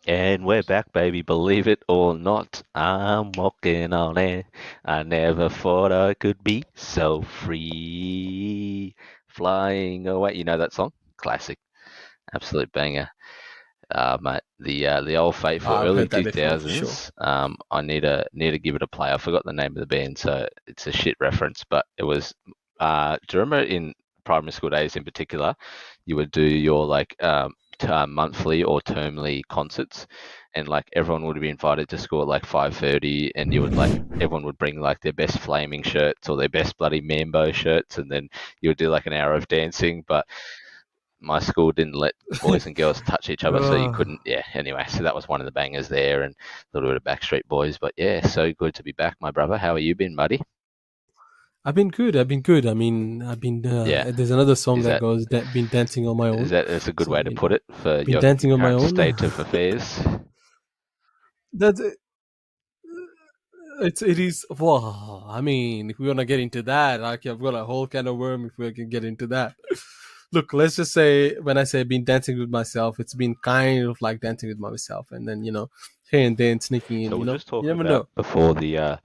And we're back, baby. Believe it or not, I'm walking on air. I never thought I could be so free. Flying away. You know that song? Classic. Absolute banger. Mate, the old faithful I've early heard that before for sure. 2000s. I need to give it a play. I forgot the name of the band, so it's a shit reference. But it was. Do you remember in primary school days in particular, you would do your like monthly or termly concerts, and like everyone would be invited to school at like 5:30, and you would like everyone would bring like their best flaming shirts or their best bloody Mambo shirts, and then you would do like an hour of dancing. But my school didn't let boys and girls touch each other, so you Uh, couldn't. Yeah. Anyway, so that was one of the bangers there, and a little bit of Backstreet Boys. But yeah, so good to be back, my brother. How are you been, buddy? I've been good. I've been good. I mean, I've been. Yeah. There's another song Is that that goes been dancing on my own. that's a good So way to put it for been your dancing on my current own. state of affairs? That's it is. Wow. I mean, if we want to get into that, like I've got a whole can of worm. If we can get into that, look. Let's just say when I say been dancing with myself, it's been kind of like dancing with myself, and then here and then sneaking in. So we're just You talking never about know. before the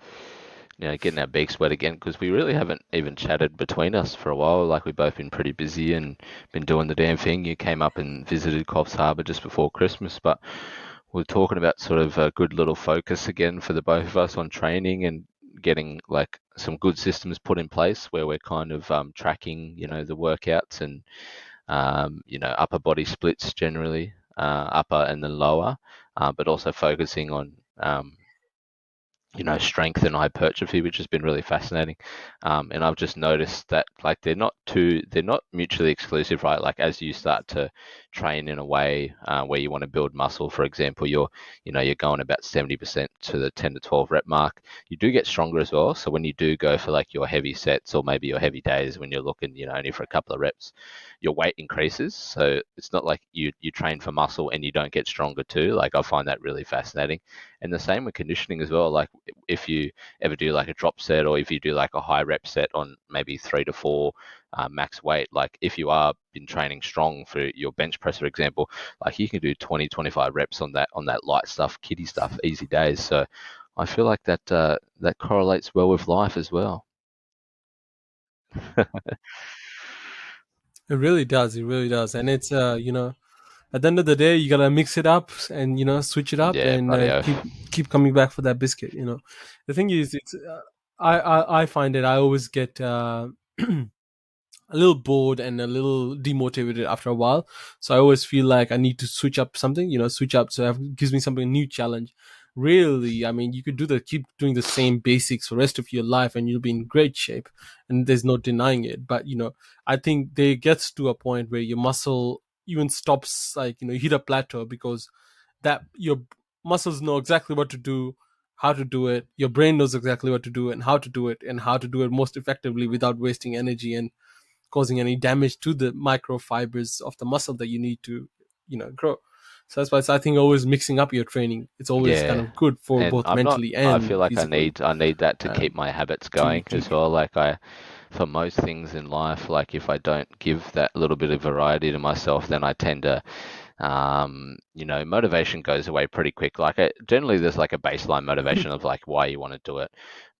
getting our beaks wet again because we really haven't even chatted between us for a while. Like we've both been pretty busy and been doing the damn thing. You came up and visited Coffs Harbour just before Christmas, but we're talking about sort of a good little focus again for the both of us on training and getting like some good systems put in place where we're kind of tracking, the workouts and upper body splits generally, upper and then lower, but also focusing on strength and hypertrophy, which has been really fascinating. And I've just noticed that like they're not mutually exclusive, right? Like as you start to train in a way where you want to build muscle, for example, you're going about 70% to the 10 to 12 rep mark. You do get stronger as well. So when you do go for like your heavy sets or maybe your heavy days when you're looking, only for a couple of reps, your weight increases. So it's not like you train for muscle and you don't get stronger too. Like I find that really fascinating. And the same with conditioning as well. Like if you ever do like a drop set or if you do like a high rep set on maybe 3 to 4 max weight, like if you are been training strong for your bench press, for example, like you can do 20, 25 reps on that light stuff, kiddie stuff, easy days. So I feel like that correlates well with life as well. It really does. It really does. And it's at the end of the day, you gotta mix it up and switch it up Yeah, and bloody keep coming back for that biscuit. The thing is, it's I find that I always get a little bored and a little demotivated after a while. So I always feel like I need to switch up something, switch up so it gives me something new challenge. Really, I mean, you could keep doing the same basics for the rest of your life and you'll be in great shape, and there's no denying it. But I think they gets to a point where your muscle even stops, like you hit a plateau because that your muscles know exactly what to do, how to do it. Your brain knows exactly what to do and how to do it, and how to do it most effectively without wasting energy and causing any damage to the microfibers of the muscle that you need to grow. So that's why I think always mixing up your training, it's always kind Yeah. of good for And both I'm not mentally I feel and like physically, I need that to keep my habits to going as well. For most things in life, like if I don't give that little bit of variety to myself, then I tend to motivation goes away pretty quick. Generally there's like a baseline motivation of like why you want to do it,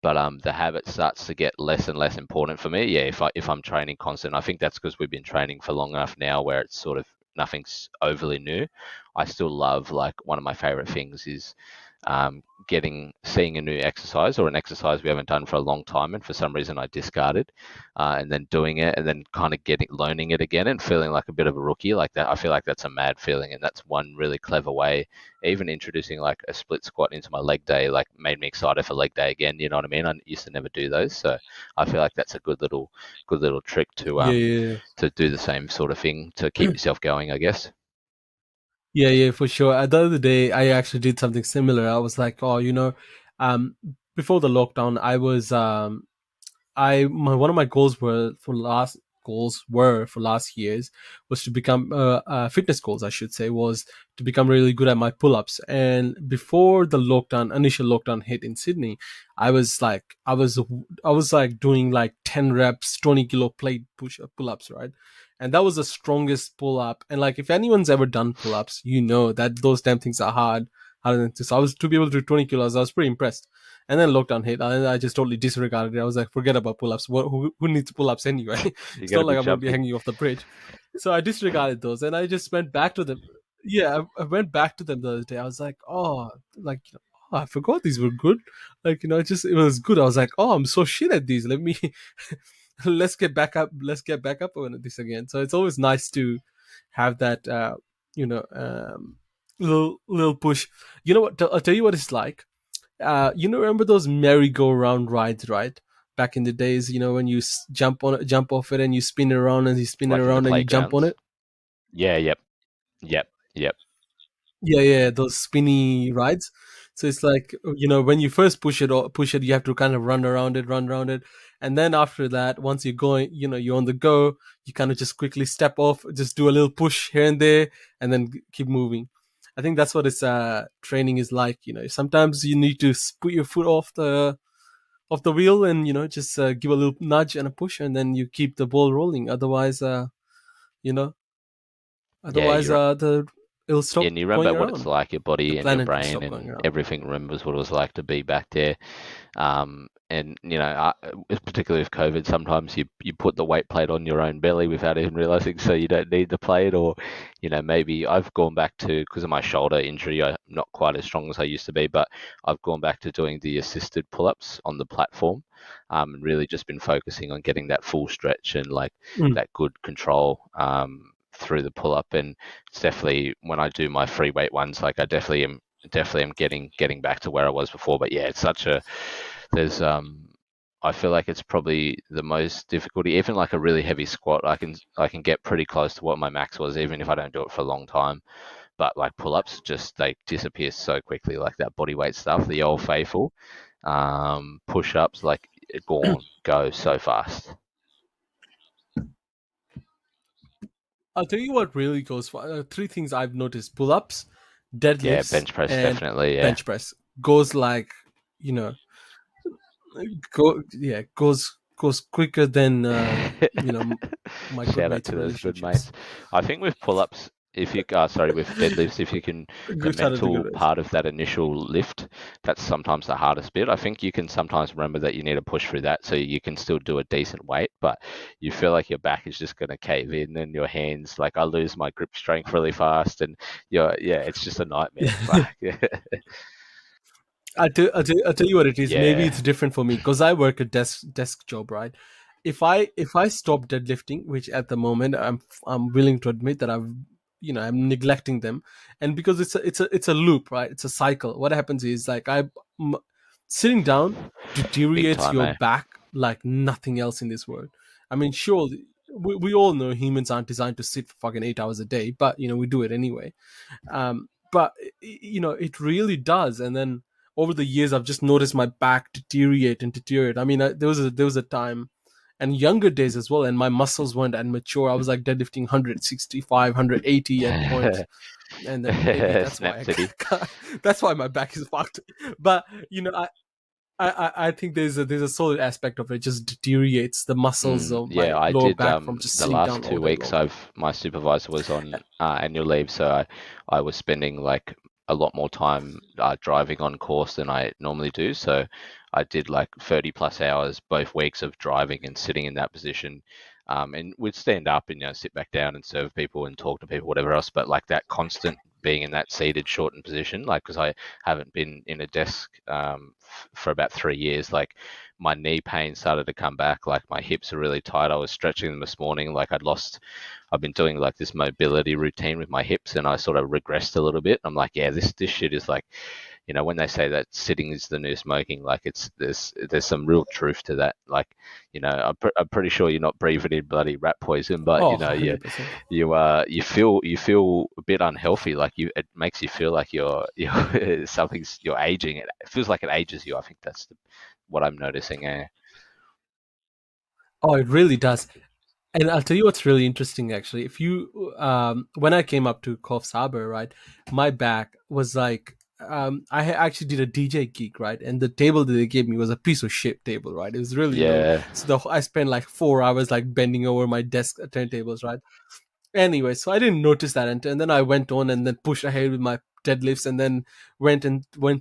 but the habit starts to get less and less important for me. Yeah, if I'm training constant, I think that's because we've been training for long enough now where it's sort of nothing's overly new. I still love like one of my favorite things is seeing a new exercise or an exercise we haven't done for a long time and for some reason I discarded, and then doing it and then kind of learning it again and feeling like a bit of a rookie like that. I feel like that's a mad feeling, and that's one really clever way. Even introducing like a split squat into my leg day like made me excited for leg day again. You know what I mean? I used to never do those, so I feel like that's a good little trick yeah, yeah, to do the same sort of thing to keep yourself going, I guess. yeah, yeah, for sure. The other day I actually did something similar. I was like, oh, um before the lockdown, I was one of my goals were for last year's was to become fitness goals, I should say, was to become really good at my pull-ups. And before the initial lockdown hit in Sydney, I was like doing like 10 reps 20 kilo plate pull-ups, right? and that was the strongest pull up. And like, if anyone's ever done pull ups, you know that those damn things are hard, harder than this. So I was to be able to do 20 kilos. I was pretty impressed. And then lockdown hit, and I just totally disregarded it. I was like, forget about pull ups. Who needs pull ups anyway? You It's got to not be like I'm going to be jumping. hanging off the bridge. So I disregarded those, and I just went back to them. Yeah, I went back to them the other day. I was like, oh, like, oh, I forgot these were good. Like, just it was good. I was like, oh, I'm so shit at these. Let me let's get back up. Let's get back up on this again. So it's always nice to have that, you know, little push. You know what? I'll tell you what it's like. Remember those merry-go-round rides, right? Back in the days, when you jump off it, and you spin it around, and you spin it Like in the around, and you jump on playgrounds. it. Yeah, yep, yep, yep. Yeah, yeah, those spinny rides. So it's like, when you first push it, you have to kind of run around it, and then after that, once you're going, you're on the go, you kind of just quickly step off, just do a little push here and there, and then keep moving. I think that's what its training is like. Sometimes you need to put your foot off the wheel, and just give a little nudge and a push, and then you keep the ball rolling. You know, Yeah, otherwise, you're the it'll stop and you going remember what it's around. like, your The body and your planet will brain stop and going around. everything remembers what it was like to be back there. And particularly with COVID, sometimes you put the weight plate on your own belly without even realizing, so you don't need the plate. Or maybe I've gone back to, because of my shoulder injury, I'm not quite as strong as I used to be, but I've gone back to doing the assisted pull-ups on the platform, and really just been focusing on getting that full stretch and like Mm. that good control through the pull-up. And it's definitely, when I do my free weight ones, like I definitely am getting back to where I was before. But yeah, it's such a there's I feel like it's probably the most difficulty. Even like a really heavy squat, I can get pretty close to what my max was, even if I don't do it for a long time. But like pull-ups, just they disappear so quickly. Like that body weight stuff, the old faithful, push-ups, like gone, go so fast. I'll tell you what really goes for three things I've noticed: pull-ups, Yeah, deadlifts, bench press and definitely. Yeah. bench press. Goes like, you know, goes quicker than my good Shout out mates' to those good relationships. mates. I think with pull-ups, if you sorry, with deadlifts, if you can, the Good shout out to good mental mates. part of that initial lift, that's sometimes the hardest bit. I think you can sometimes remember that you need to push through that, so you can still do a decent weight, but you feel like your back is just going to cave in, and your hands, like I lose my grip strength really fast, and yeah, it's just a nightmare. Fuck. I'll tell you what it is. Maybe Yeah. it's different for me because I work a desk job, right? If I stop deadlifting, which at the moment I'm willing to admit that I'm neglecting them, and because it's a loop, right? It's a cycle. What happens is, like, sitting down Big deteriorates time, your eh? back like nothing else in this world. I mean, sure, we all know humans aren't designed to sit for fucking 8 hours a day, but we do it anyway. But it really does. And then over the years, I've just noticed my back deteriorate and deteriorate. I mean, there was a time, and younger days as well, and my muscles weren't as mature. I was like deadlifting 165, 180 at points, and then maybe that's why Snap City. that's why my back is fucked. But I think there's a solid aspect of it. It just deteriorates the muscles of my Yeah, I lower did. back from just The sitting last down all two day weeks, long. my supervisor was on annual leave, so I was spending like a lot more time driving on course than I normally do. So I did like 30 plus hours both weeks of driving and sitting in that position. And we'd stand up and sit back down and serve people and talk to people, whatever else. But like that constant being in that seated, shortened position, like because I haven't been in a desk for about 3 years, like my knee pain started to come back. Like my hips are really tight. I was stretching them this morning. Like I've been doing like this mobility routine with my hips, and I sort of regressed a little bit. I'm like, yeah, this shit is like, when they say that sitting is the new smoking, like there's some real truth to that. Like, I'm pretty sure you're not breathing in bloody rat poison, but Oh, you 100%. you feel a bit unhealthy. Like it makes you feel like you're you're aging. It feels like it ages you. I think that's what I'm noticing. Oh, it really does. And I'll tell you what's really interesting, actually. If you, when I came up to Coffs Harbor, right, my back was like, actually did a DJ gig, right? And the table that they gave me was a piece of shit table, right? It was really low. Yeah. So I spent like 4 hours like bending over my desk turntables, right? Anyway, so I didn't notice that, and then I went on and then pushed ahead with my deadlifts, and then went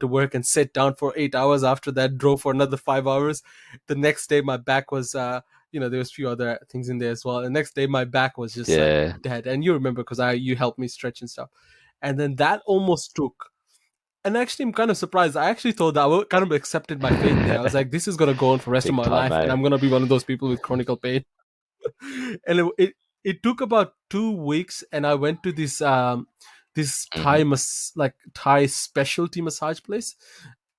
to work and sat down for 8 hours. After that, drove for another 5 hours. The next day, my back was, there was a few other things in there as well. The next day, my back was just like Yeah. dead, and you remember because I you helped me stretch and stuff, and then that almost took. And actually, I'm kind of surprised. I actually thought that I kind of accepted my fate there. I was like, this is gonna go on for the rest of Big my time, life, and eh? I'm gonna be one of those people with chronic pain. And it took about 2 weeks, and I went to this Hmm. Thai specialty massage place.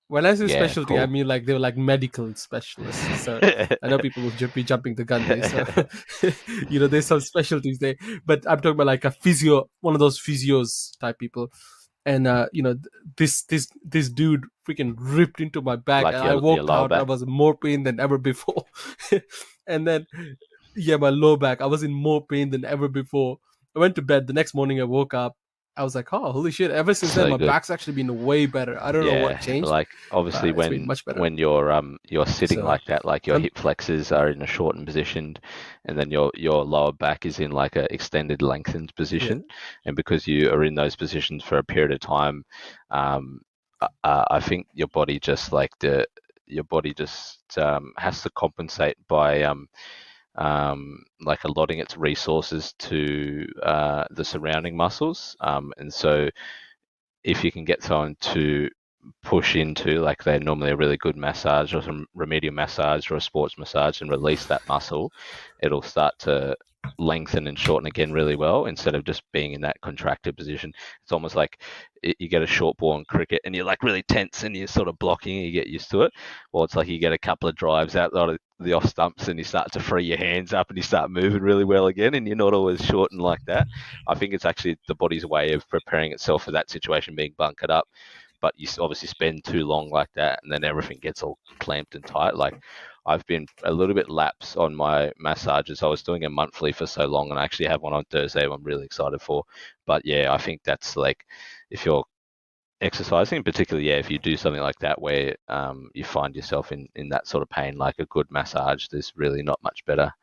When I say Yeah, specialty, I cool. mean like they were like medical specialists. So I know people will be jumping the gun there. So there's some specialties there, but I'm talking about like a physio, one of those physios type people. And this dude freaking ripped into my back, Like and I your walked lower out. I back. was in more pain than ever before. And then yeah, my low back. I was in more pain than ever before. I went to bed. The next morning, I woke up. I was like, oh, holy shit. Ever since then, So my good. back's actually been way better. I don't know what Yeah, changed, like obviously but it's been when much better. when you're sitting So like that, like your I'm, hip flexors are in a shortened position, and then your lower back is in like a extended lengthened yeah. position, and because you are in those positions for a period of time, um, I think your body just has to compensate by like allotting its resources to the surrounding muscles, and so if you can get someone to push into, like they're normally a really good massage or some remedial massage or a sports massage, and release that muscle, it'll start to lengthen and shorten again really well instead of just being in that contracted position. It's almost like you get a short ball in cricket and you're like really tense and you're sort of blocking and you get used to it. Well, it's like you get a couple of drives out the off stumps and you start to free your hands up and you start moving really well again, and you're not always shortened like that. I think it's actually the body's way of preparing itself for that situation being bunkered up. But you obviously spend too long like that, and then everything gets all clamped and tight. Like I've been a little bit lapse on my massages. I was doing a monthly for so long, and I actually have one on Thursday. I'm really excited for. But yeah, I think that's like if you're exercising, particularly yeah, if you do something like that where you find yourself in that sort of pain, like a good massage, there's really not much better.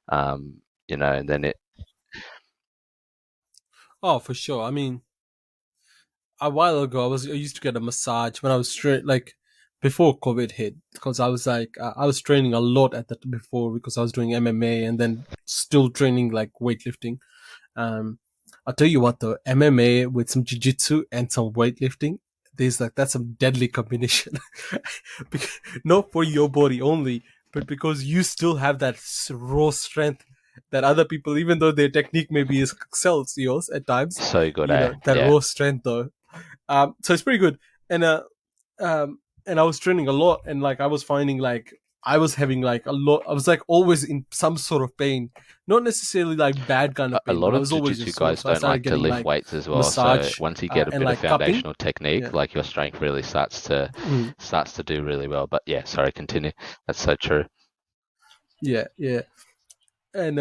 And then it Oh, for sure. I mean, a while ago, I used to get a massage when I was like before COVID hit, because I was like I was training a lot at that before because I was doing MMA and then still training like weightlifting. Um, I'll tell you what though, MMA with some jiu-jitsu and some weightlifting, that's some deadly combination. Not for your body only, but because you still have that raw strength that other people, even though their technique maybe excels yours at times, so good, eh? that Yeah, raw strength though. So it's pretty good. And and I was training a lot, and like I was finding like I was having like a lot. I was like always in some sort of pain, not necessarily like bad kind of a pain, lot but I of was always jiu-jitsu just sore. guys So I don't started like to getting lift like weights as well. So massage once you get a and bit of like cupping. foundational technique, Yeah. like your strength really Mm. starts to do really well. But yeah, sorry, continue. That's so true. Yeah, yeah. And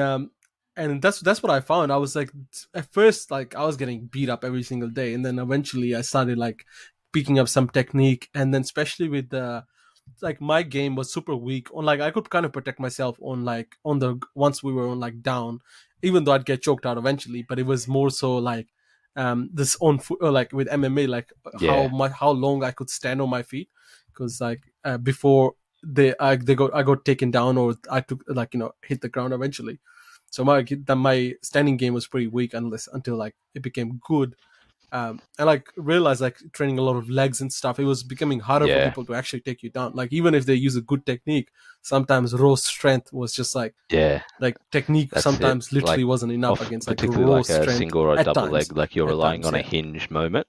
and that's what I found. I was like at first like I was getting beat up every single day, and then eventually I started like picking up some technique, and then especially with the like my game was super weak on like I could kind of protect myself on like on the once we were on like down, even though I'd get choked out eventually, but it was more so like this on foot or like with MMA like Yeah, how long I could stand on my feet, because like before I got taken down or I took like hit the ground eventually. So my standing game was pretty weak unless until like it became good. And like realized like training a lot of legs and stuff, it was becoming harder for yeah, people to actually take you down. Like even if they use a good technique, sometimes raw strength was just yeah. like technique That's it. sometimes literally Like wasn't enough off, against like particularly raw like a strength single or a at double times. leg, like you're At relying times, on a yeah. hinge movement.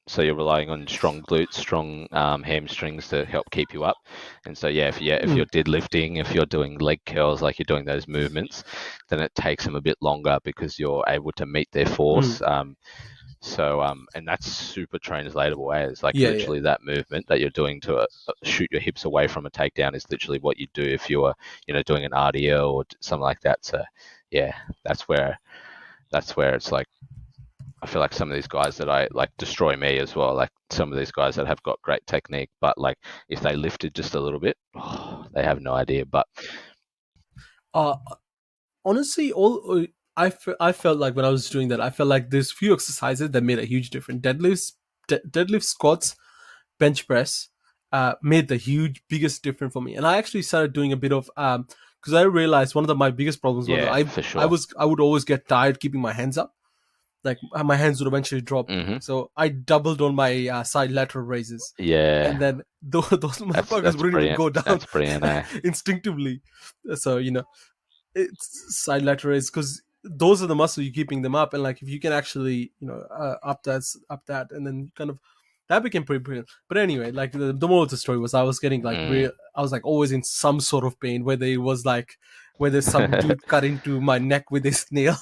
So you're relying on strong glutes, strong hamstrings to help keep you up. And so if Mm, you're deadlifting, if you're doing leg curls, like you're doing those movements, then it takes them a bit longer because you're able to meet their mm. force. And that's super translatable as like Yeah, yeah. literally that movement that you're doing to shoot your hips away from a takedown is literally what you do if you were, doing an RDL or something like that. So, yeah, that's where that's where it's like I feel like some of these guys that I like destroy me as well. Like some of these guys that have got great technique, but like if they lifted just a little bit, they have no idea. But Uh, honestly, all I felt like when I was doing that, I felt like there's few exercises that made a huge difference. Deadlifts, squats, bench press, made the huge biggest difference for me. And I actually started doing a bit of because I realized one of my biggest problems was that yeah, for sure. I would always get tired keeping my hands up. Like my hands would eventually drop. Hmm. So I doubled on my side lateral raises, and Yeah, then those motherfuckers that's wouldn't even brilliant. go down That's brilliant, eh? instinctively. So it's side laterals because those are the muscle you're keeping them up, and like if you can actually up that, and then kind of that became pretty brilliant. But anyway, like the moral of the story was I was getting like Mm. real, I was like always in some sort of pain, whether it was like whether some dude cut into my neck with his nail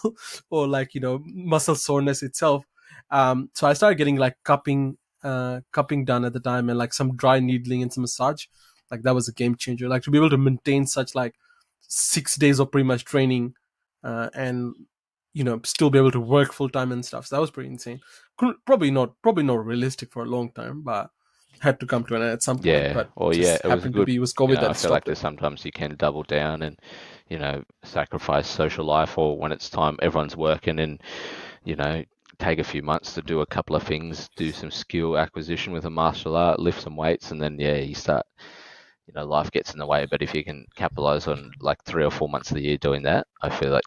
or like muscle soreness itself. So I started getting like cupping done at the time, and like some dry needling and some massage. Like that was a game changer. Like to be able to maintain such like 6 days of pretty much training, and still be able to work full time and stuff. So that was pretty insane. Probably not realistic for a long time, but had to come to an end at some point. Yeah, But or yeah, just it was a happened to good. be it was COVID I that feel like stopped it. there's sometimes you can double down and, sacrifice social life, or when it's time, everyone's working and, you know, take a few months to do a couple of things, do some skill acquisition with a martial art, lift some weights, and then yeah, you start, life gets in the way. But if you can capitalize on like 3 or 4 months of the year doing that, I feel like,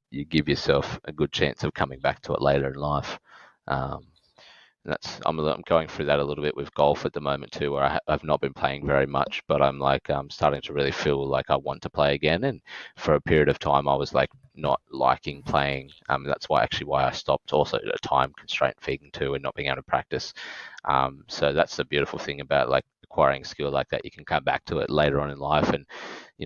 you give yourself a good chance of coming back to it later in life. Um, I'm going through that a little bit with golf at the moment too, where I've not been playing very much, but I'm like starting to really feel like I want to play again. And for a period of time, I was like not liking playing. That's why I stopped. Also, a time constraint thing too, and not being able to practice. So that's the beautiful thing about like acquiring skill like that. You can come back to it later on in life, and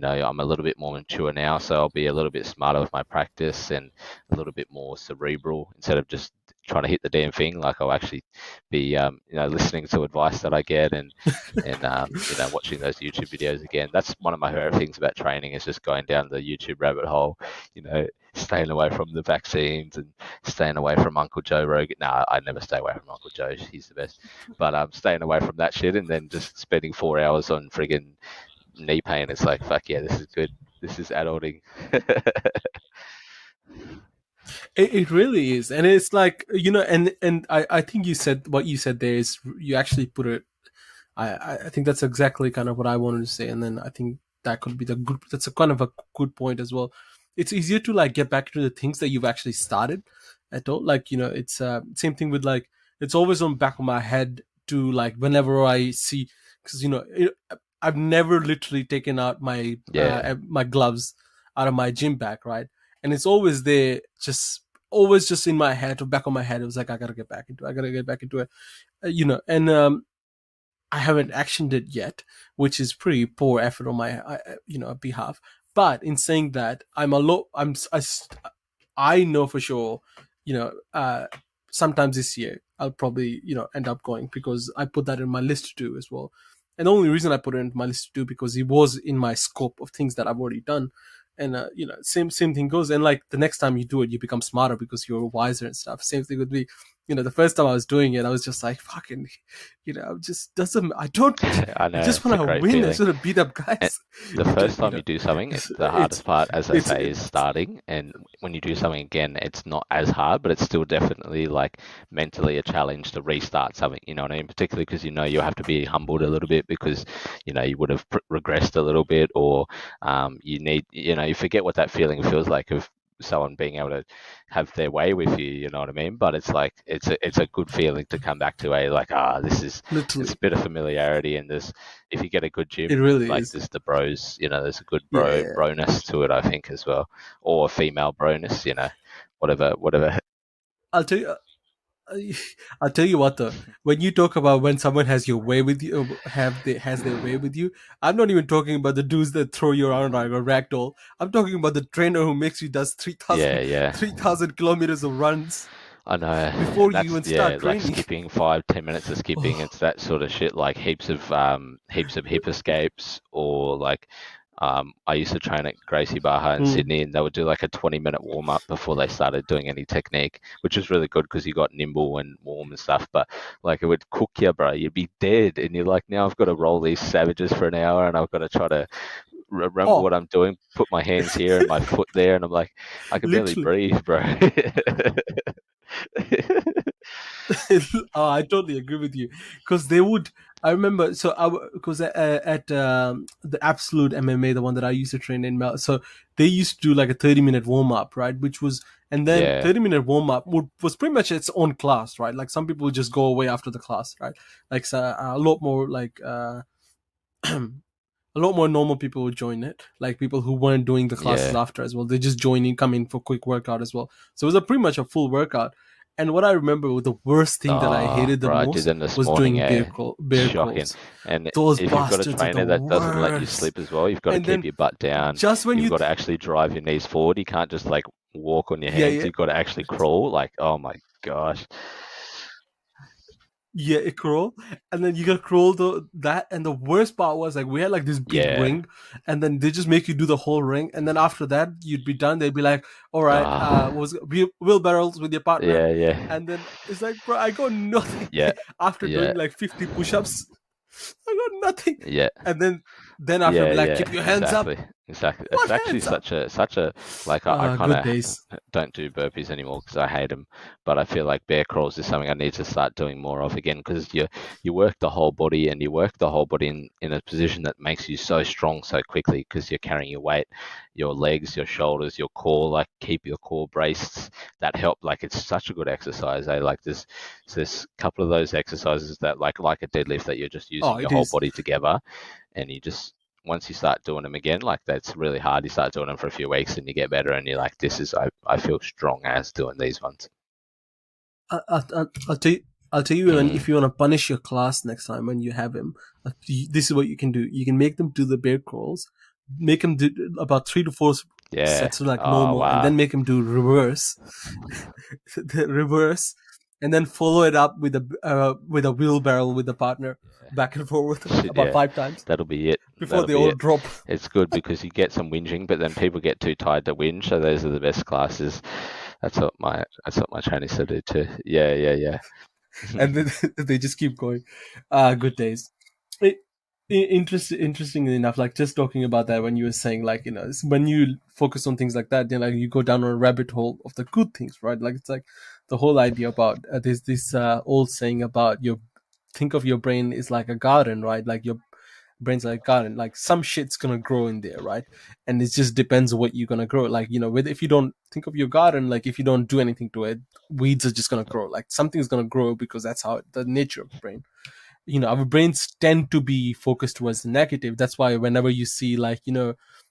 I'm a little bit more mature now, so I'll be a little bit smarter with my practice and a little bit more cerebral instead of just trying to hit the damn thing. Like I'll actually be, listening to advice that I get and watching those YouTube videos again. That's one of my favorite things about training is just going down the YouTube rabbit hole, staying away from the vaccines and staying away from Uncle Joe Rogan. No, I never stay away from Uncle Joe. He's the best. But staying away from that shit and then just spending 4 hours on friggin' knee pain. It's like, fuck yeah, this is good. This is adulting. It really is, and it's like and I think you said what you said there is you actually put it. I think that's exactly kind of what I wanted to say, and then I think that could be the good. That's a kind of a good point as well. It's easier to like get back to the things that you've actually started at all. Like it's same thing with like it's always on the back of my head to like whenever I see because I've never literally taken out Yeah. my gloves out of my gym bag, right? And it's always there, just always just in my head or back of my head. It was like I gotta get back into it, and I haven't actioned it yet, which is pretty poor effort on my behalf. But in saying that, I'm a lot. I know for sure, you know, sometimes this year I'll probably end up going because I put that in my list to do as well. And the only reason I put it in my list to do because it was in my scope of things that I've already done. And same thing goes. And like the next time you do it, you become smarter because you're wiser and stuff. Same thing with me. The first time I was doing it, I was just like, fucking, just doesn't. I I know just it's want a to great win. I feeling. just want to beat up And guys. the first time you do something, the hardest part, as I say, is It's starting. And when you do something again, it's not as hard, but it's still definitely like mentally a challenge to restart something. You know what I mean? Particularly because you have to be humbled a little bit because you would have regressed a little bit, or you need you forget what that feeling feels like of someone being able to have their way with you. You know what I mean? But it's like it's a good feeling to come back to a like this is it's a literally, bit of familiarity and this if you get a good it gym, really like is. there's the bros, there's a good Yeah. broness to it, I think as well, or a female broness, whatever. I'll tell you. I'll tell you what though. When you talk about when someone has your way with you, has their way with you, I'm not even talking about the dudes that throw you around like a ragdoll. I'm talking about the trainer who makes you does Yeah, yeah. 3,000 kilometers of runs I know, before and you that's even yeah, start like training. skipping 5, 10 minutes of skipping. Oh, It's that sort of shit, like heaps of hip escapes, or like I used to train at Gracie Barra in Mm. Sydney, and they would do like a 20-minute warm up before they started doing any technique, which was really good because you got nimble and warm and stuff. But like it would cook you, bro. You'd be dead, and you're like, now I've got to roll these savages for an hour, and I've got to try to remember Oh, what I'm doing, put my hands here and my foot there, and I'm like, I can barely literally. breathe, bro. Oh, I totally agree with you because they would. I remember so I because at the Absolute MMA, the one that I used to train in, so they used to do like a 30-minute warm up, right? Which was and then Yeah, 30-minute warm up was pretty much its own class, right? Like some people would just go away after the class, right? Like so, a lot more like a lot more normal people would join it, like people who weren't doing the classes yeah. after as well. They just join in, come in for quick workout as well. So it was a pretty much a full workout. And what I remember, the worst thing that I Oh, hated the bro, I did most them this was morning, doing eh? bear Shocking. crawls. And Those if you've got a bastards are the trainer that doesn't let you worst. sleep as well, you've got to And keep then your butt down. just when You've you, got to actually drive your knees forward. You can't just like walk on your yeah, hands. yeah, You've got to actually crawl. Like, oh my gosh. yeah, it crawl, and then you gotta crawl that. And the worst part was like we had like this big Yeah. ring, and then they just make you do the whole ring, and then after that you'd be done. They'd be like, "All right, Ah, was wheelbarrows with your partner," yeah, yeah, and then it's like, bro, I got nothing yeah, after yeah, doing like 50 push-ups. I got nothing, yeah. and then after Yeah, be like, yeah, "Keep your hands up." exactly, exactly. It's What actually hands up? such a like I kind Good of days. don't do burpees anymore because I hate them. But I feel like bear crawls is something I need to start doing more of again because you work the whole body and you work the whole body in a position that makes you so strong so quickly because you're carrying your weight, your legs, your shoulders, your core. Like keep your core braced. That help. Like it's such a good exercise. Like there's a couple of those exercises that like a deadlift that you're just Oh, using your it whole is. body together and you just once you start doing them again, like that's really hard. You start doing them for a few weeks and you get better, and you're like, this is I feel strong as doing these ones. I'll tell you. I'll tell you when Mm, if you want to punish your class next time when you have him, this is what you can do. You can make them do the bear crawls, make them do about 3 to 4 yeah. sets like Oh normal, and then wow. make them do reverse, the reverse, and then follow it up with a wheelbarrow with the partner Yeah. back and forth Shit, about yeah. 5 times That'll be it. before That'll they be all it. drop. It's good because you get some whinging, but then people get too tired to whinge. So those are the best classes. That's what my trainees to do too. Yeah, yeah, yeah. And then they just keep going. Good days. It, interestingly enough, like just talking about that when you were saying like when you focus on things like that, then like you go down on a rabbit hole of the good things, right? Like it's like the whole idea about there's this old saying about your think of your brain is like a garden, right? Like your brain's like a garden. Like some shit's gonna grow in there, right? And it just depends what you're gonna grow. Like whether if you don't think of your garden, like if you don't do anything to it, weeds are just gonna grow. Like something's gonna grow because that's how the nature of the brain. Our brains tend to be focused towards the negative. That's why whenever you see like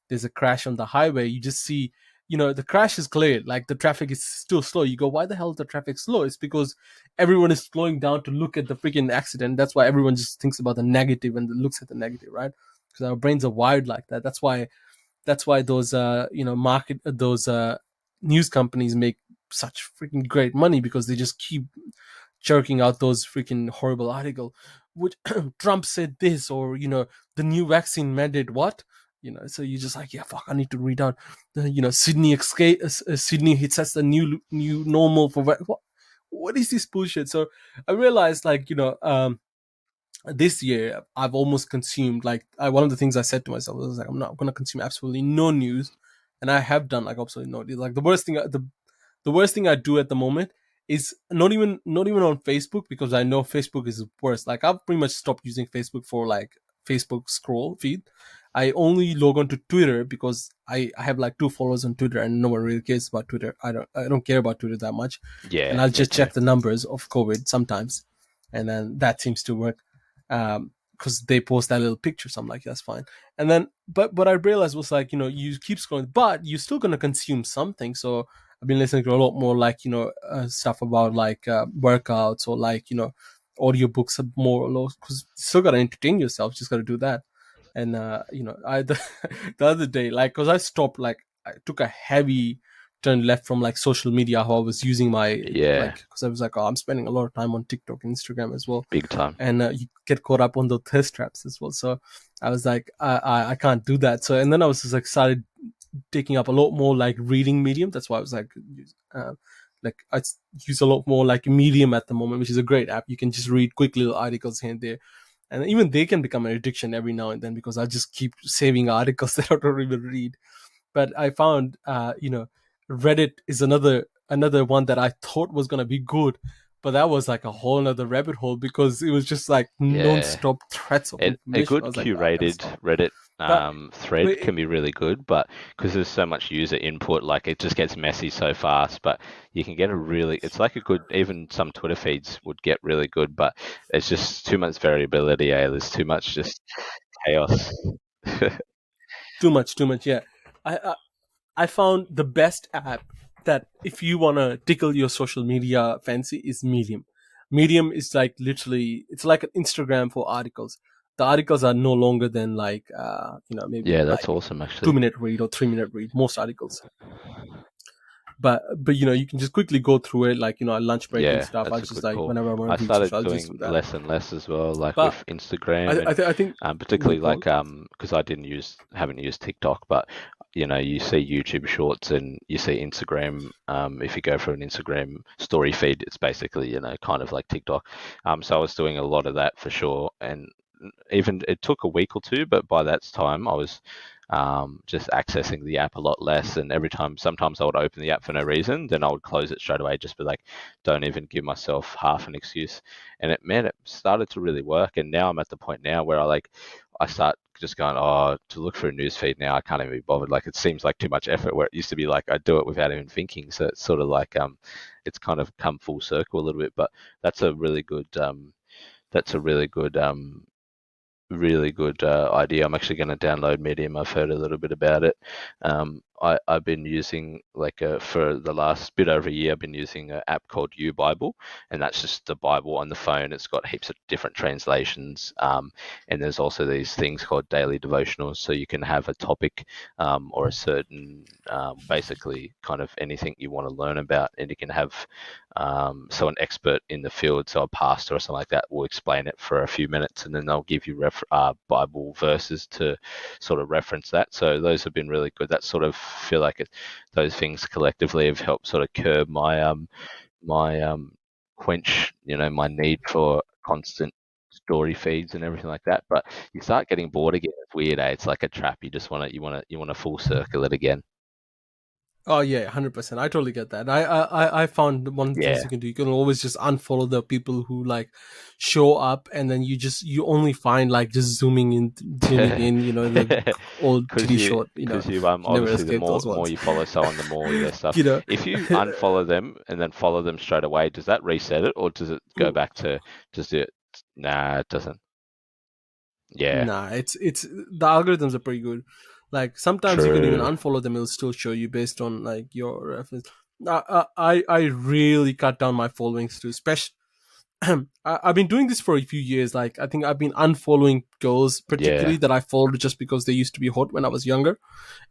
there's a crash on the highway, you just see the crash is clear, like the traffic is still slow. You go, why the hell is the traffic slow? It's because everyone is slowing down to look at the freaking accident. That's why everyone just thinks about the negative and looks at the negative, right? Because our brains are wired like that. That's why those market those news companies make such freaking great money, because they just keep jerking out those freaking horrible article. Would Trump said this, or the new vaccine mandate what? So you just like, yeah, fuck, I need to read out the Sydney escape. Sydney hits us the new normal for what is this bullshit? So I realized, like, this year I've almost consumed, like, one of the things I said to myself was like, I'm not going to consume absolutely no news, and I have done like absolutely no news. Like the worst thing I do at the moment is not even on Facebook, because I know Facebook is worse. Like I've pretty much stopped using Facebook for like Facebook scroll feed. I only log on to Twitter because I have like 2 followers on Twitter, and no one really cares about Twitter. I don't care about Twitter that much, and Yeah, I'll me just too. check the numbers of COVID sometimes, and then that seems to work. Because they post that little picture, so I'm like, that's fine. And then, but what I realized was like, you keep scrolling, but you're still gonna consume something. So I've been listening to a lot more like stuff about like workouts, or like audiobooks more or less, because you still gotta entertain yourself. Just gotta do that. And I the other day, like, because I stopped, like, I took a heavy turned left from like social media, how I was using my Yeah, like, because I was like, oh, I'm spending a lot of time on TikTok and Instagram as well, big time. and you get caught up on the thirst traps as well. So I was like, I can't do that. So and then I was just like started taking up a lot more like reading medium. That's why I was uh, like I use a lot more like Medium at the moment, which is a great app. You can just read quick little articles here and there, and even they can become an addiction every now and then because I just keep saving articles that I don't even read. But I found, Reddit is another one that I thought was gonna be good, but that was like a whole nother rabbit hole because it was just like Yeah. non-stop threats of A information. I good was like, I gotta curated stop. Reddit But thread it, can be really good, but because there's so much user input, like it just gets messy so fast. But you can get a really, it's like a good, even some Twitter feeds would get really good, but there's just too much variability, eh? There's too much just chaos. too much, yeah. I found the best app that if you wanna tickle your social media fancy is Medium. Medium is like literally it's like an Instagram for articles. The articles are no longer than like maybe Yeah, that's like awesome, two actually. minute read or 3 minute read, most articles. But you can just quickly go through it like at lunch break and Yeah, stuff. I that's a just good like call. whenever I want I to read social, started I'll just doing do that. less and less as well, like But with Instagram and I think particularly good like call. because I didn't use haven't used TikTok, but you see YouTube Shorts and you see Instagram. If you go for an Instagram story feed, it's basically kind of like TikTok. So I was doing a lot of that for sure, and even it took a week or two, but by that time I was just accessing the app a lot less. And every time, sometimes I would open the app for no reason, then I would close it straight away, just be like, don't even give myself half an excuse. And it started to really work. And now I'm at the point now where I start just going, oh, to look for a news feed now, I can't even be bothered. Like it seems like too much effort. Where it used to be like I do it without even thinking. So it's sort of like it's kind of come full circle a little bit. But that's a really good that's a really good idea. I'm actually going to download Medium. I've heard a little bit about it. I've been using for the last bit over a year. I've been using an app called U Bible, and that's just the Bible on the phone. It's got heaps of different translations, and there's also these things called daily devotionals. So you can have a topic or a certain, basically, kind of anything you want to learn about, and you can have so an expert in the field, so a pastor or something like that, will explain it for a few minutes, and then they'll give you Bible verses to sort of reference that. So those have been really good. That sort of feel like those things collectively have helped sort of curb my quench, my need for constant story feeds and everything like that. But you start getting bored again. It's weird, eh? It's like a trap. You just want to full circle it again. Oh yeah, 100%. I totally get that. I found one of the things Yeah. you can do. You can always just unfollow the people who like show up, and then you only find like just zooming in. The old Because titty you short. because you You can never obviously the escape those more ones. you follow someone, the more their stuff. you know, If you unfollow them and then follow them straight away, does that reset it or does it go back to just it? Nah, it doesn't. Yeah, nah, it's the algorithms are pretty good. Like sometimes you can even true. unfollow them; it'll still show you based on like your reference. I really cut down my followings too, especially I've been doing this for a few years. Like I think I've been unfollowing girls, Yeah. particularly that I followed just because they used to be hot when I was younger,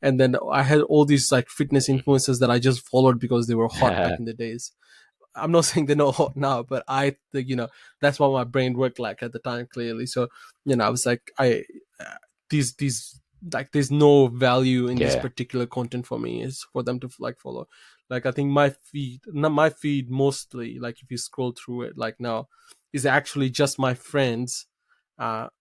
and then I had all these like fitness influencers that I just followed because they were hot back in the days. I'm not saying they're not hot now, but I think that's what my brain worked like at the time. Clearly, so I was like, these like there's no value in this Yeah. particular content for me. Is for them to like follow. Like I think my feed, not my feed, mostly like if you scroll through it, like now, is actually just my friends,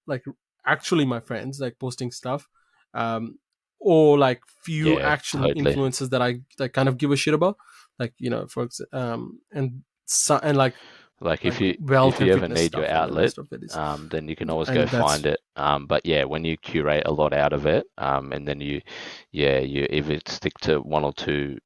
like actually my friends like posting stuff, um, or like few Yeah, actual totally. influencers that I like kind of give a shit about, like and so, and Like like if wealth you and ever fitness need your stuff, and then the outlet, rest of it is, then you can always go and find that's it. But yeah, when you curate a lot out of it, and then you either stick to one or two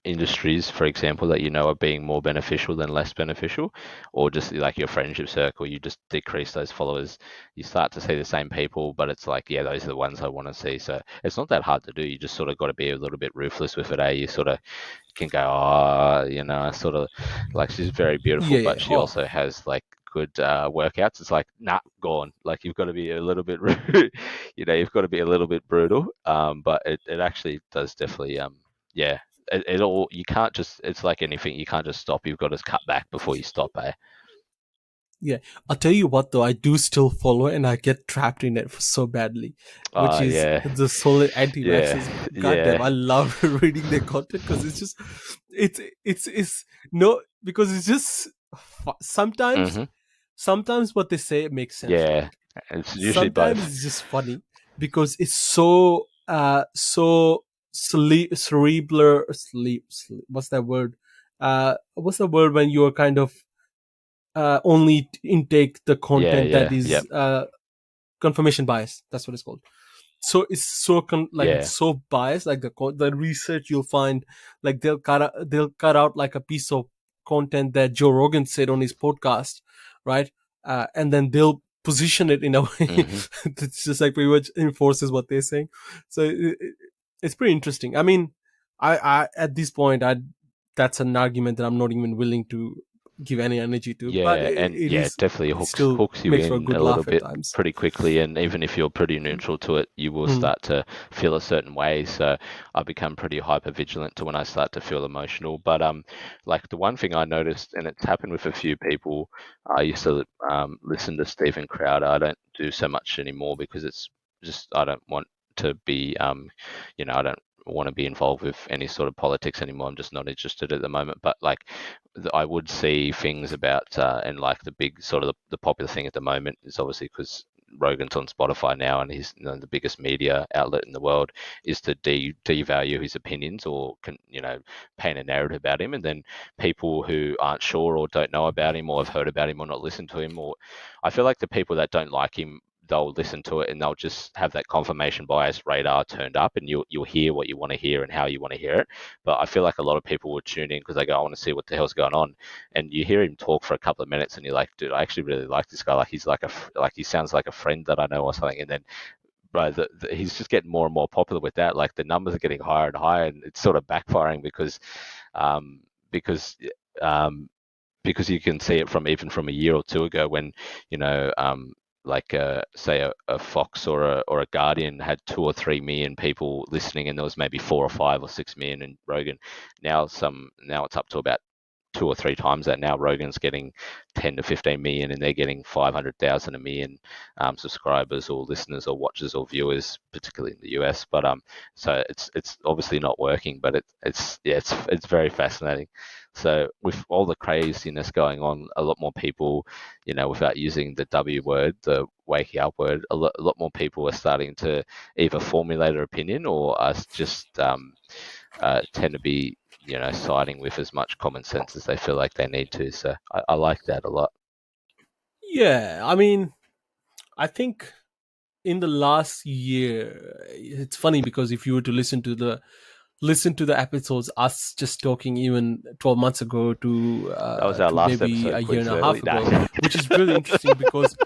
industries, for example, that are being more beneficial than less beneficial, or just like your friendship circle, you just decrease those followers. You start to see the same people, but it's like, yeah, those are the ones I want to see. So it's not that hard to do. You just sort of got to be a little bit ruthless with it. You sort of can go, oh, sort of like she's very beautiful, yeah, but yeah. she Oh, also has like good workouts. It's like, nah, gone. Like you've got to be a little bit, you've got to be a little bit brutal. But it actually does definitely yeah, it all, you can't just, it's like anything, you can't just stop. You've got to cut back before you stop, eh? Yeah, I'll tell you what though, I do still follow and I get trapped in it so badly, which is Yeah, the solid yeah, anti-vaxxers. Goddamn, yeah. I love reading their content because it's just, it's no, because it's just sometimes, Hmm. sometimes what they say makes sense, Yeah, right? it's usually Sometimes both. it's just funny because it's so sleep, what's that word? What's the word when you're kind of only intake the Yeah, content that yeah, yep, is confirmation bias. That's what it's called. So it's so like it's yeah. so biased. Like the research you'll find, like they'll cut out like a piece of content that Joe Rogan said on his podcast, right? And then they'll position it in a way Hmm. that's just like pretty much enforces what they're saying. So it's pretty interesting. I mean, I at this point, I that's an argument that I'm not even willing to give any energy to, but Yeah, and it yeah, it is, definitely it hooks still hooks you makes for a in good a little laugh at bit times. pretty quickly, and even if you're pretty neutral to it, you will Mm. start to feel a certain way. So I become pretty hyper vigilant to when I start to feel emotional. But like the one thing I noticed, and it's happened with a few people, I used to listen to Stephen Crowder. I don't do so much anymore because it's just, I don't want to be I don't want to be involved with any sort of politics anymore. I'm just not interested at the moment. But like I would see things about, and like the big sort of the popular thing at the moment is obviously because Rogan's on Spotify now and he's, the biggest media outlet in the world, is to devalue his opinions or paint a narrative about him, and then people who aren't sure or don't know about him or have heard about him or not listened to him, or I feel like the people that don't like him, they'll listen to it and they'll just have that confirmation bias radar turned up, and you'll hear what you want to hear and how you want to hear it. But I feel like a lot of people will tune in because they go, I want to see what the hell's going on. And you hear him talk for a couple of minutes and you're like, dude, I actually really like this guy. Like he's like he sounds like a friend that I know or something. And then, bro, he's just getting more and more popular with that. Like the numbers are getting higher and higher, and it's sort of backfiring um, because, um, because you can see it from even from a year or two ago when, you know, like say a Fox or a Guardian had 2 or 3 million people listening, and there was maybe 4 or 5 or 6 million in Rogan. Now it's up to about 2 or 3 times that. Now Rogan's getting 10 to 15 million, and they're getting 500,000 a million subscribers or listeners or watchers or viewers, particularly in the US. But so it's obviously not working, but it's very fascinating. So with all the craziness going on, a lot more people, without using the W word, the waking up word, a lot more people are starting to either formulate an opinion or are just tend to be, siding with as much common sense as they feel like they need to. So I like that a lot. Yeah, I mean, I think in the last year, it's funny because if you were to listen to the episodes, us just talking even 12 months ago That was our to last maybe a episode, year and a coincidentally. half Nah. ago, which is really interesting because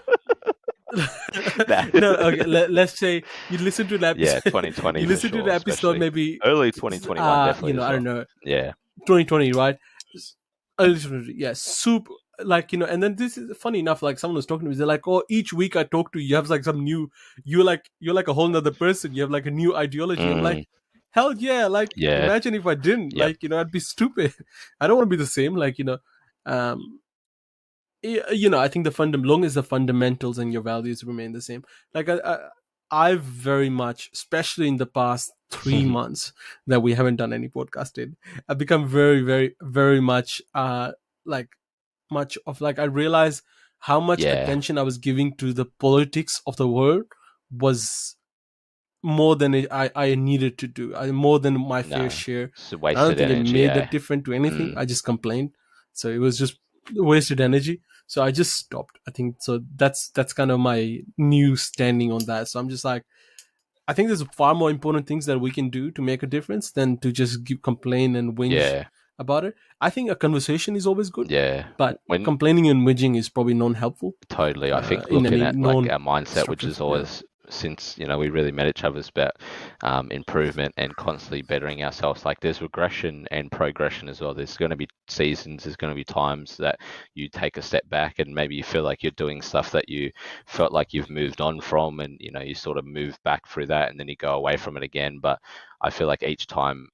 Nah. no, okay, let's say you listen to the Yeah, episode, 2020 you for listen to sure, the episode especially maybe early 2021, definitely as I don't well. know, Yeah. 2020, right? Yeah, super. Like, and then this is funny enough. Like someone was talking to me, they're like, "Oh, each week I talk to you, you have like some new. You're like a whole nother person. You have like a new ideology." I'm Mm, like, "Hell yeah!" Like, yeah. imagine if I didn't. Yep. Like, I'd be stupid. I don't want to be the same. Like, um, I think long as the fundamentals and your values remain the same. Like I've very much, especially in the past 3 months that we haven't done any podcasting, I've become very, very, very much like much of like I realized how much Yeah. attention I was giving to the politics of the world was more than I needed to do. More than my fair No. share. It's I don't wasted think it energy. made Yeah. that different to anything. Mm, I just complained. So it was just wasted energy. So I just stopped. I think so that's kind of my new standing on that. So I'm just like, I think there's far more important things that we can do to make a difference than to just complain and whinge yeah. about it. I think a conversation is always good, Yeah. but When complaining and whinging is probably non-helpful Totally. I think in looking any at like our mindset, which non-structured. is Yeah. always, since we really met each other, is about improvement and constantly bettering ourselves. Like there's regression and progression as well. There's going to be seasons. There's going to be times that you take a step back and maybe you feel like you're doing stuff that you felt like you've moved on from, and you sort of move back through that, and then you go away from it again. But I feel like each time.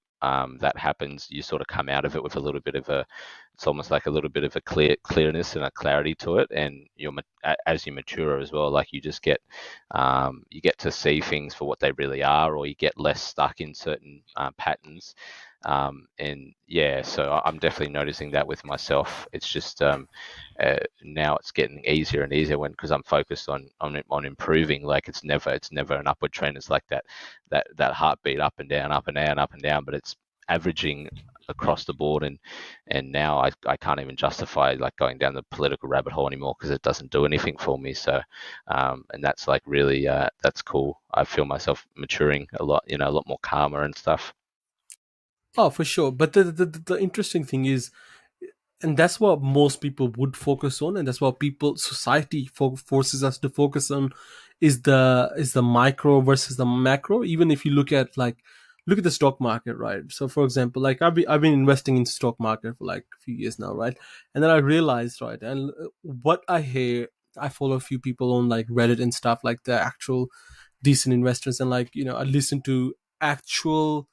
that happens, you sort of come out of it with a little bit of a, it's almost like a little bit of a clearness and a clarity to it, and as you mature as well, like you get to see things for what they really are, or you get less stuck in certain patterns. And yeah, so I'm definitely noticing that with myself. It's just now it's getting easier and easier when, because I'm focused on improving. Like it's never an upward trend. It's like that heartbeat up and down, up and down, up and down, but it's averaging across the board. And now I can't even justify like going down the political rabbit hole anymore, because it doesn't do anything for me. So and that's like really that's cool. I feel myself maturing a lot, a lot more calmer and stuff. Oh, for sure. But the interesting thing is, and that's what most people would focus on, and that's what society forces us to focus on, is the micro versus the macro. Even if you look at the stock market, right? So for example, like I've been investing in stock market for like a few years now, right? And then I realized, right, and what I hear, I follow a few people on like Reddit and stuff, like the actual decent investors, and like, I listen to actual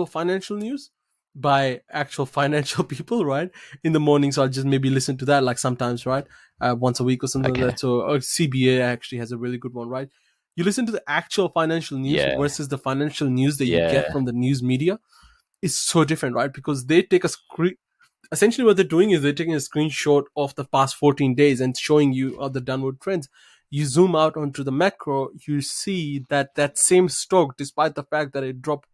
financial news by actual financial people, right? In the morning, so I'll just maybe listen to that, like sometimes, right, once a week or something like Okay. that. So CBA actually has a really good one, right? You listen to the actual financial news Yeah. versus the financial news that you get Yeah. from the news media is so different, right? Because they take a screen. Essentially, what they're doing is they're taking a screenshot of the past 14 days and showing you all the downward trends. You zoom out onto the macro, you see that that same stock, despite the fact that it dropped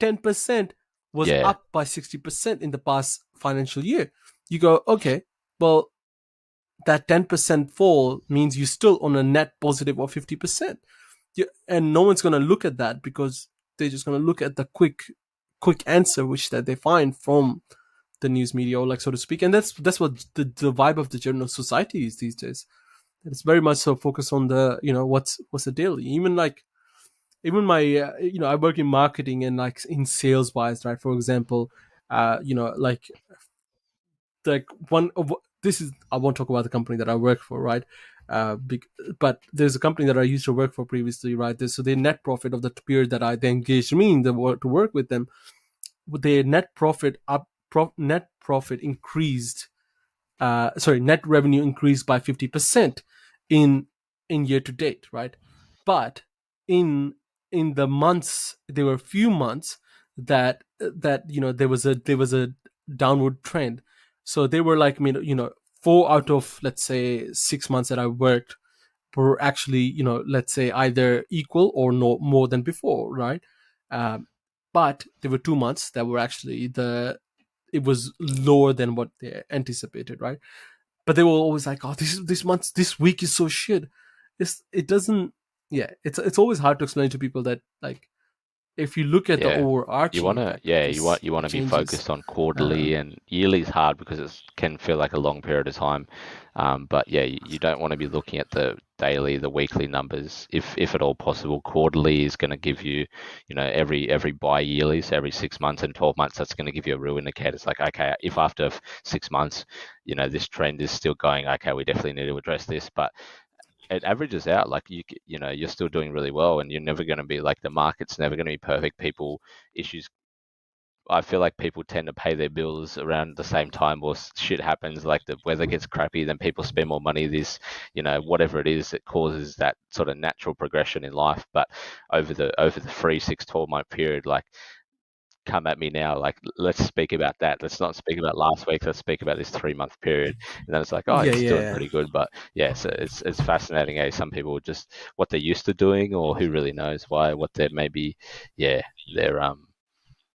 10%, was Yeah. up by 60% in the past financial year. You go, okay, well, that 10% fall means you're still on a net positive of 50%. And no one's going to look at that, because they're just going to look at the quick answer which that they find from the news media, or like, so to speak. And that's what the vibe of the general society is these days. It's very much so focused on the, what's the daily. Even my I work in marketing and like in sales wise, right? For example, like one of this is, I won't talk about the company that I work for, right? Big, but there's a company that I used to work for previously, right? So their net profit of the period that they engaged me in the work to work with them, their net profit increased, net revenue increased by 50% in year to date, right? But in the months, there were a few months that there was a downward trend. So they were like, four out of, let's say, 6 months that I worked were actually, let's say, either equal or no more than before, right? um, but there were 2 months that were actually it was lower than what they anticipated, right? But they were always like, "Oh, this week is so shit." It doesn't. Yeah, it's always hard to explain to people that, like, if you look at the Yeah. overarching effect of these You want to be changes. focused on Uh, quarterly, and yearly is hard because it can feel like a long period of time. But yeah, you don't want to be looking at the daily, the weekly numbers. If at all possible, quarterly is going to give you, every bi-yearly, so every 6 months and 12 months, that's going to give you a real indicator. It's like, okay, if after 6 months, this trend is still going, okay, we definitely need to address this. But it averages out, like you're still doing really well, and you're never going to be like, the market's never going to be perfect. People issues I feel like people tend to pay their bills around the same time, or shit happens, like the weather gets crappy, then people spend more money. This, whatever it is that causes that sort of natural progression in life. But over the 3, 6, 12 month period, like, come at me now, like, let's speak about that. Let's not speak about last week. Let's speak about this 3 month period. And then it's like, oh, yeah, it's doing yeah. pretty good. But yeah, so it's fascinating. Some people just what they're used to doing, or who really knows why, what they're maybe, yeah, they're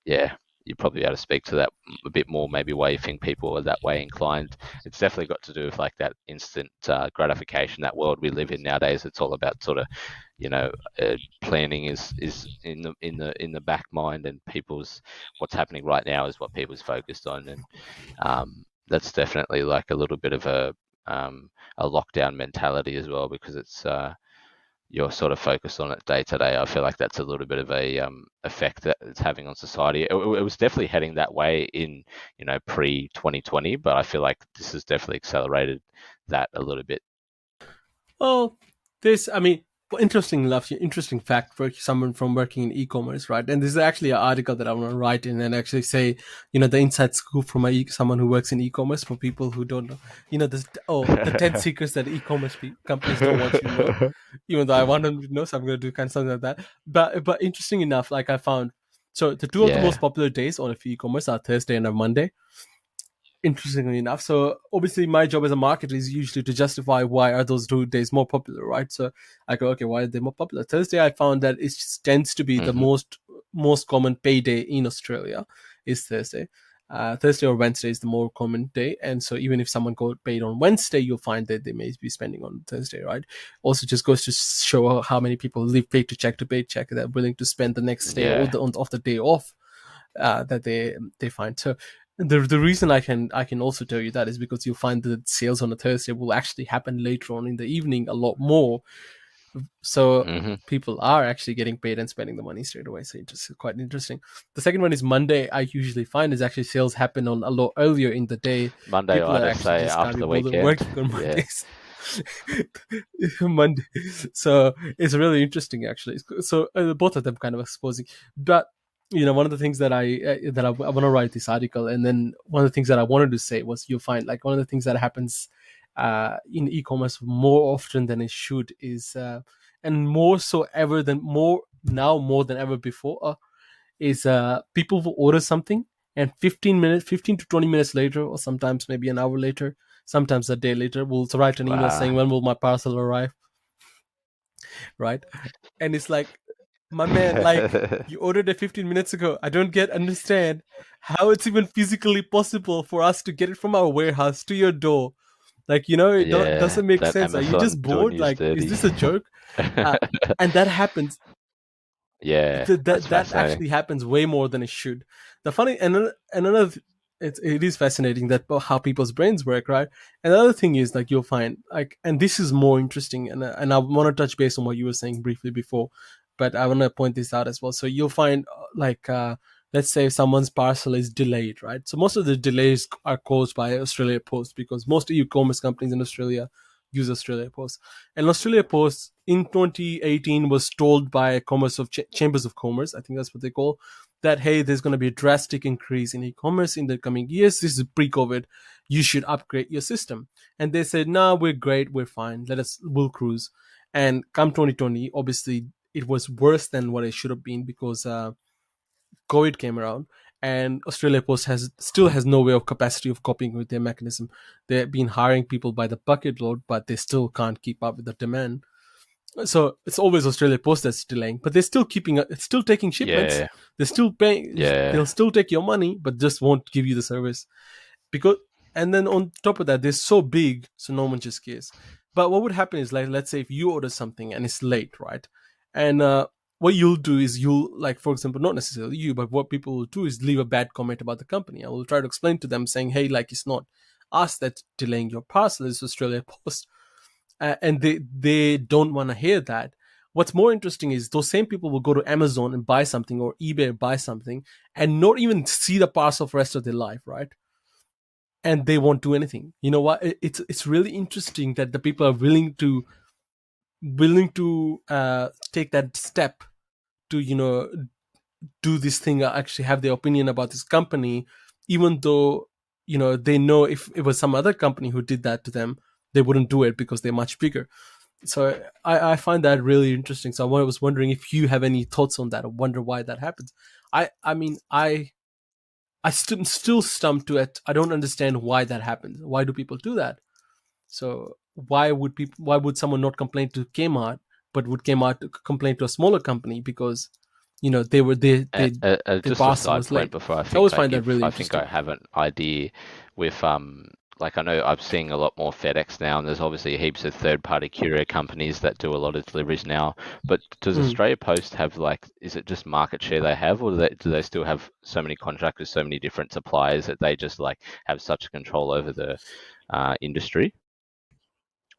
yeah, you probably ought to speak to that a bit more, maybe why you think people are that way inclined. It's definitely got to do with like that instant gratification, that world we live in nowadays. It's all about sort of, you know, planning is in the back mind, and people's what's happening right now is what people's focused on, and that's definitely like a little bit of a lockdown mentality as well, because it's you're sort of focused on it day to day. I feel like that's a little bit of a effect that it's having on society. It was definitely heading that way in pre 2020, but I feel like this has definitely accelerated that a little bit. Well, this, I mean, Well, interesting enough, interesting fact for someone from working in e-commerce, right? And this is actually an article that I want to write in and actually say, the inside scoop from someone who works in e-commerce for people who don't know, this, the 10 secrets that e-commerce companies don't want you to know, even though I want them to know. So I'm going to do kind of something like that. But interesting enough, like I found, so the two of the most Yeah. popular days on e-commerce are Thursday and a Monday, interestingly enough. So obviously my job as a marketer is usually to justify why are those 2 days more popular, right? So I go, okay, why are they more popular? Thursday, I found that it just tends to be the Hmm. most common payday in Australia is Thursday. Thursday or Wednesday is the more common day, and so even if someone got paid on Wednesday, you'll find that they may be spending on Thursday, right? Also, just goes to show how many people live paycheck to paycheck that are willing to spend the next day or Yeah. the of the day off that they find. So the reason I can also tell you that is because you'll find that sales on a Thursday will actually happen later on in the evening a lot more. So Hmm. people are actually getting paid and spending the money straight away. So it's just quite interesting. The second one is Monday. I usually find is actually sales happen on a lot earlier in the day. Monday, People I are just actually say just can't after be the bothered weekend. working on Yeah. Mondays. Monday. So it's really interesting actually. So both of them kind of exposing, but one of the things that I want to write this article, and then one of the things that I wanted to say was you'll find like one of the things that happens in e-commerce more often than it should is and more so ever than more now more than ever before is people will order something and 15 to 20 minutes later, or sometimes maybe an hour later, sometimes a day later, will write an email saying Wow. when will my parcel arrive, right? And it's like, my man, like you ordered it 15 minutes ago. I don't get understand how it's even physically possible for us to get it from our warehouse to your door. Like, it Yeah, doesn't make that sense. Are you Amazon just doing bored? you Like, is dirty. this a joke? uh, and that happens. Yeah, that's That fascinating. actually happens way more than it should. The funny and another it is fascinating that how people's brains work, right? Another thing is like you'll find like, and this is more interesting, and I want to touch base on what you were saying briefly before, but I want to point this out as well. So you'll find like let's say someone's parcel is delayed, right? So most of the delays are caused by Australia Post because most e-commerce companies in Australia use Australia Post. And Australia Post in 2018 was told by Chambers of Commerce, I think that's what they call, that hey, there's going to be a drastic increase in e-commerce in the coming years. This is pre-COVID. You should upgrade your system. And they said, no, we're great, we're fine. We'll cruise. And come 2020, obviously it was worse than what it should have been because COVID came around, and Australia Post has no way of capacity of coping with their mechanism. They've been hiring people by the bucket load, but they still can't keep up with the demand. So it's always Australia Post that's delaying, but they're still it's still taking shipments. Yeah, They're still paying. They'll yeah, still take your money, but just won't give you the service because. And then on top of that, they're so big, so no one just cares. But what would happen is like, let's say if you order something and it's late, right? And what you'll do is you'll like, for example, not necessarily you, but what people will do is leave a bad comment about the company. I will try to explain to them saying, hey, like it's not us that's delaying your parcel, it's Australia Post, and they don't want to hear that. What's more interesting is those same people will go to Amazon and buy something or eBay and buy something and not even see the parcel for the rest of their life, right? And they won't do anything. You know what? It's really interesting that the people are willing to take that step to do this thing, actually have their opinion about this company, even though they know if it was some other company who did that to them, they wouldn't do it because they're much bigger. So I find that really interesting. So I was wondering if you have any thoughts on that. I wonder why that happens. I mean I still stumped to it. I don't understand why that happens. Why do people do that? So why would someone not complain to Kmart, but would Kmart complain to a smaller company because they were their just a parcel side was point late. before So I always find that really I think I interesting. have an idea with like I know I'm seeing a lot more FedEx now, and there's obviously heaps of third-party courier companies that do a lot of deliveries now. But does Mm. Australia Post have like, is it just market share they have, or do they still have so many contractors, so many different suppliers that they just like have such control over the industry?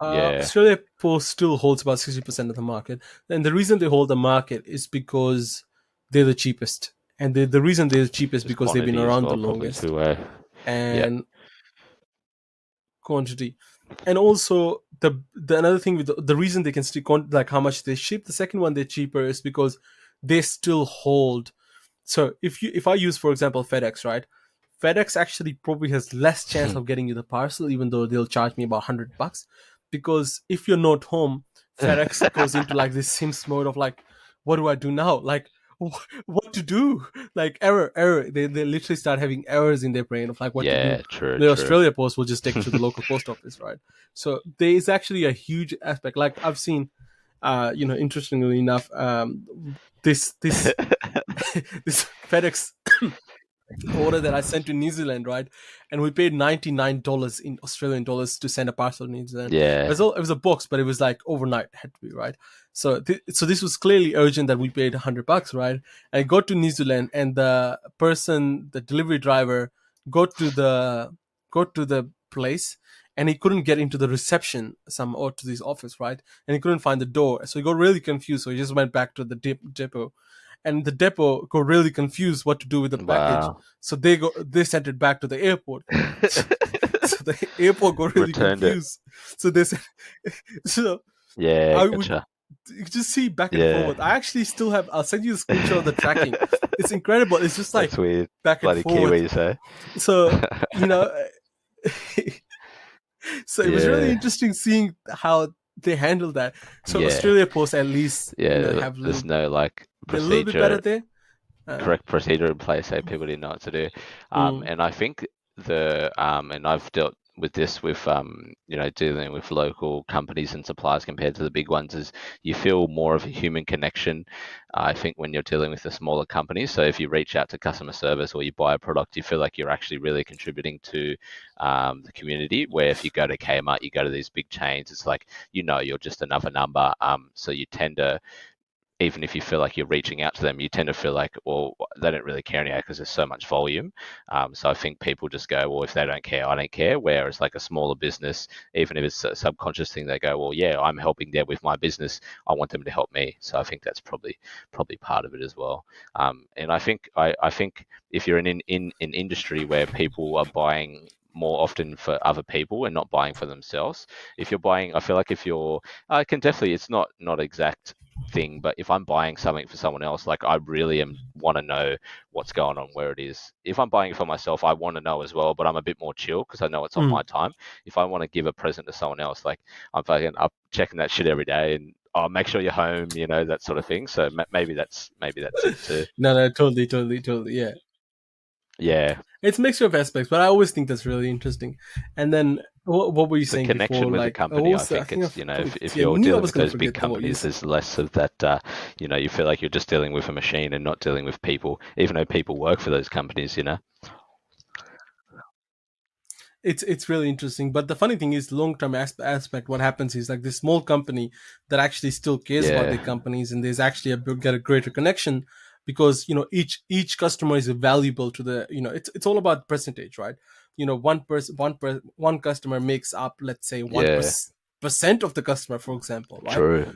Yeah, Australia Post still holds about 60% of the market, and the reason they hold the market is because they're the cheapest, and the reason they're the cheapest just because they've been quantity as around the well, probably longest too. Yeah, and quantity. And also the another thing with the reason they can still like how much they ship. The second one they're cheaper is because they still hold. So if I use, for example, FedEx, right? FedEx actually probably has less chance of getting you the parcel, even though they'll charge me about $100, because if you're not home, FedEx goes into like this Sims mode of like, what do I do now? Like, what to do? Like error. They literally start having errors in their brain of like what to do. Yeah, true, The true. Australia Post will just take it to the local post office, right? So there is actually a huge aspect. Like I've seen, interestingly enough, this this FedEx order that I sent to New Zealand, right? And we paid $99 in Australian dollars to send a parcel to New Zealand. Yeah. It was a box, but it was like overnight, had to be, right? So so this was clearly urgent that we paid $100, right? And I got to New Zealand, and the delivery driver, got to the place, and he couldn't get into the reception or to this office, right? And he couldn't find the door, so he got really confused. So he just went back to the depot, and the depot got really confused what to do with the package. Wow. So they sent it back to the airport. So the airport got really Returned it. confused. So they said, so Yeah, I would gotcha. just see back and Yeah. forward. I actually still have. I'll send you the screenshot of the tracking. It's incredible. It's just That's like weird. back and Bloody forward. Kiwis, eh? So you know, so it was really Yeah. interesting seeing how they handle that. So Yeah. Australia Post at least Yeah. have a There's little. no like They're a little bit better procedure there. Uh, correct procedure in place, so people didn't know what to do. mm, And I think and I've dealt with this with dealing with local companies and suppliers compared to the big ones is you feel more of a human connection. I think when you're dealing with the smaller companies, so if you reach out to customer service or you buy a product, you feel like you're actually really contributing to the community. Where if you go to Kmart, you go to these big chains, it's like you're just another number. So you tend to, even if you feel like you're reaching out to them, you tend to feel like, well, they don't really care anyway because there's so much volume. So I think people just go, well, if they don't care, I don't care. Whereas like a smaller business, even if it's a subconscious thing, they go, well, yeah, I'm helping them with my business. I want them to help me. So I think that's probably part of it as well. And I think if you're in an industry where people are buying more often for other people and not buying for themselves, if you're buying, I feel like if you're, I can definitely, it's not exact thing, but if I'm buying something for someone else, like I really am want to know what's going on, where it is. If I'm buying it for myself, I want to know as well, but I'm a bit more chill because I know it's on my mm. time. If I want to give a present to someone else, like I'm fucking up checking that shit every day and oh, make sure you're home, that sort of thing. So maybe that's it too. No, no, totally. Yeah, Yeah, it's a mixture of aspects, but I always think that's really interesting. And then what were you the saying before? connection with the Like, what company, I was I think think it's, I've if yeah, you're knew I dealing was with gonna those big forget what you companies, said. there's less of that, you feel like you're just dealing with a machine and not dealing with people, even though people work for those companies. It's really interesting. But the funny thing is, long term aspect, what happens is like this small company that actually still cares about their Yeah, companies, and there's actually get a greater connection, because each customer is valuable to the, it's all about percentage, right? One customer makes up, let's say, yeah, percent of the customer, for example, right? true.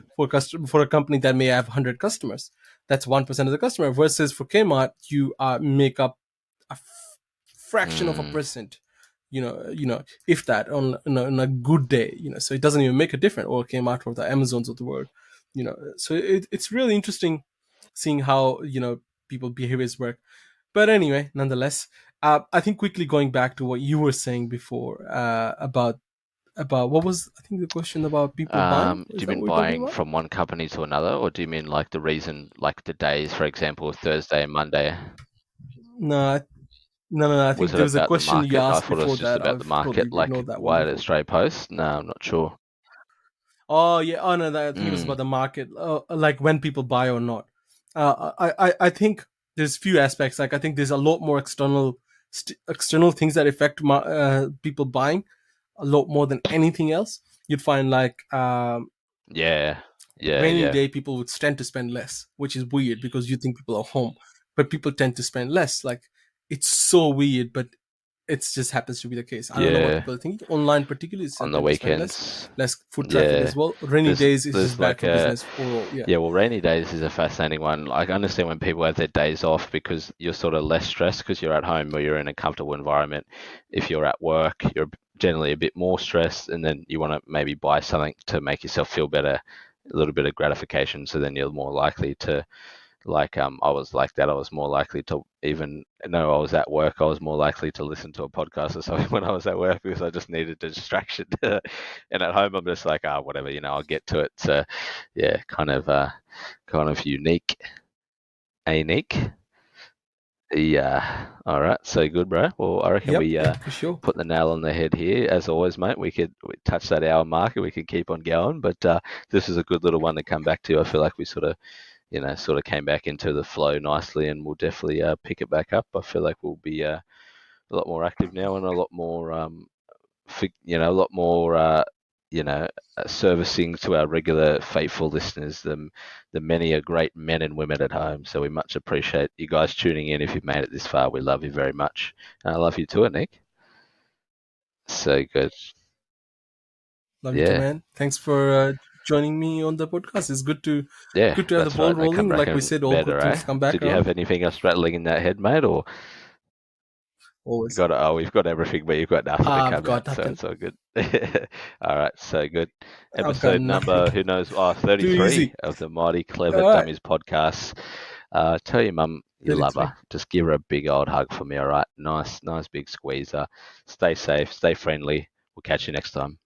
For a company that may have 100 customers, that's 1% of the customer, versus for Kmart you make up a fraction of a Mm, percent, if that, on a good day, so it doesn't even make a difference, or came out of the Amazons of the world, so it's really interesting seeing how, people behaviors work. But anyway, nonetheless, I think quickly going back to what you were saying before, about what was, I think, the question about people buying. do Is you that what mean we're talking buying about? from one company to another, or do you mean like the reason, like the days, for example, Thursday and Monday? No, no, I Was think it there was a about the question you market? I asked thought it before was just that. about the I've totally market, like ignored that one why did before. Australia Post? No, I'm not sure. Oh yeah. Oh no, I think it was Mm, about the market, like when people buy or not. I think there's few aspects. Like I think there's a lot more external things that affect people buying a lot more than anything else. You'd find like, yeah, yeah, rainy yeah. day people would tend to spend less, which is weird because you think people are home, but people tend to spend less. Like, it's so weird, but it just happens to be the case. I don't know what Yeah, people think. Online, particularly, is on the tend to spend less, weekends. less foot traffic Yeah, as well. Rainy there's days is there's just bad like for a business overall. Yeah. yeah. Well, rainy days is a fascinating one. Like, I understand when people have their days off because you're sort of less stressed because you're at home or you're in a comfortable environment. If you're at work, you're generally a bit more stressed, and then you want to maybe buy something to make yourself feel better, a little bit of gratification. So then you're more likely to like I was like that. I was more likely to even though I was at work, I was more likely to listen to a podcast or something when I was at work because I just needed a distraction. And at home, I'm just like, whatever, I'll get to it. So yeah, kind of unique. Unique. Yeah. All right. So good, bro. Well, I reckon Yep. we For sure. put the nail on the head here. As always, mate, we touch that hour mark and we could keep on going. But this is a good little one to come back to. I feel like we sort of came back into the flow nicely, and we'll definitely pick it back up. I feel like we'll be a lot more active now and a lot more, a lot more, servicing to our regular faithful listeners. The many are great men and women at home. So we much appreciate you guys tuning in. If you've made it this far, we love you very much. And I love you too, Nick. So good. Love you too, Yeah. man. Thanks for joining me on the podcast. It's Yeah, good to have the that's ball right. They come rolling. back Like we and said, all better, good things eh? come back Did you around. have anything else rattling in that head, mate, or Always. we've got everything, but you've got nothing to I've come out, got so nothing. it's all good. All right, so good. I've got Episode nothing. number, who knows? Too 33 easy. of the Mighty Clever All right. Dummies podcast. Tell your mum you love her. 33. Just give her a big old hug for me, all right? Nice big squeeze. Stay safe, stay friendly. We'll catch you next time.